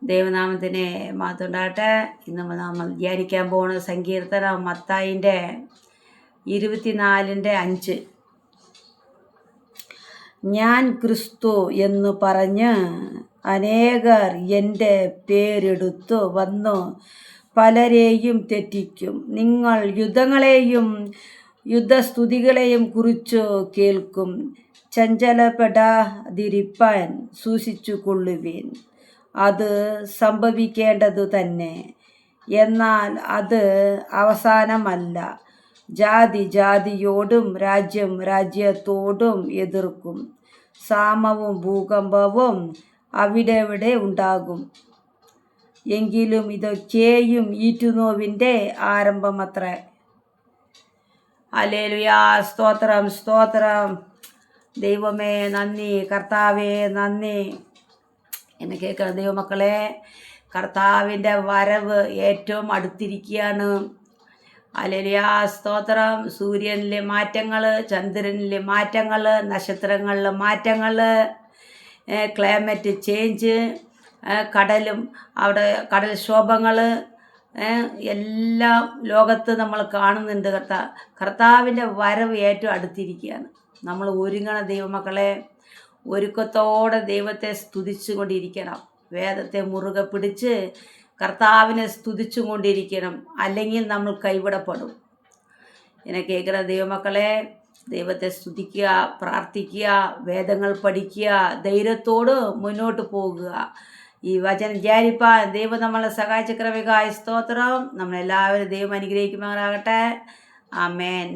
ദൈവനാമത്തിന് മഹത്വമുണ്ടാകട്ടെ. ഇന്ന് നമ്മൾ ധ്യാനിക്കാൻ പോകുന്ന സങ്കീർത്തനം മത്തായിൻ്റെ 24:5. ഞാൻ ക്രിസ്തു എന്ന് പറഞ്ഞ് അനേകർ എൻ്റെ പേരെടുത്തു വന്നു പലരെയും തെറ്റിക്കും. നിങ്ങൾ യുദ്ധങ്ങളെയും യുദ്ധസ്തുതികളെയും കുറിച്ചു കേൾക്കും. ചഞ്ചലപ്പെടാതിരിപ്പാൻ സൂക്ഷിച്ചു കൊള്ളുവിൻ. അത് സംഭവിക്കേണ്ടതു തന്നെ, എന്നാൽ അത് അവസാനമല്ല. ജാതി ജാതിയോടും രാജ്യം രാജ്യത്തോടും എതിർക്കും. ക്ഷാമവും ഭൂകമ്പവും അവിടെവിടെ ഉണ്ടാകും. എങ്കിലും ഇതൊക്കെയും ഈറ്റുനോവിൻ്റെ ആരംഭമത്രേ. ഹല്ലേലൂയാ. സ്തോത്രം സ്തോത്രം. ദൈവമേ നന്ദി, കർത്താവേ നന്ദി. എന്നെ കേൾക്കണം ദൈവമക്കളെ, കർത്താവിൻ്റെ വരവ് ഏറ്റവും അടുത്തിരിക്കുകയാണ്. ഹല്ലേലൂയാ. സ്തോത്രം. സൂര്യനിലെ മാറ്റങ്ങൾ, ചന്ദ്രനിലെ മാറ്റങ്ങൾ, നക്ഷത്രങ്ങളിലെ മാറ്റങ്ങൾ, ക്ലൈമറ്റ് ചേഞ്ച്, കടലും അവിടെ കടൽക്ഷോഭങ്ങൾ എല്ലാം ലോകത്ത് നമ്മൾ കാണുന്നുണ്ട്. കർത്താവിൻ്റെ വരവ് ഏറ്റവും അടുത്തിരിക്കുകയാണ്. നമ്മൾ ഒരുങ്ങണം ദൈവമക്കളെ. ഒരുക്കത്തോടെ ദൈവത്തെ സ്തുതിച്ചു കൊണ്ടിരിക്കണം. വേദത്തെ മുറുകെ പിടിച്ച് കർത്താവിനെ സ്തുതിച്ചു കൊണ്ടിരിക്കണം. അല്ലെങ്കിൽ നമ്മൾ കൈവിടപ്പെടും. എന്നെ കേൾക്കുന്ന ദൈവമക്കളെ, ദൈവത്തെ സ്തുതിക്കുക, പ്രാർത്ഥിക്കുക, വേദങ്ങൾ പഠിക്കുക, ധൈര്യത്തോട് മുന്നോട്ട് പോകുക. ഈ വചനം ധ്യാനിപ്പാൻ ദൈവം നമ്മളെ സഹായിച്ച കൃപയ്ക്കായി സ്തോത്രം. നമ്മളെല്ലാവരും ദൈവം അനുഗ്രഹിക്കുമാറാകട്ടെ. ആമേൻ.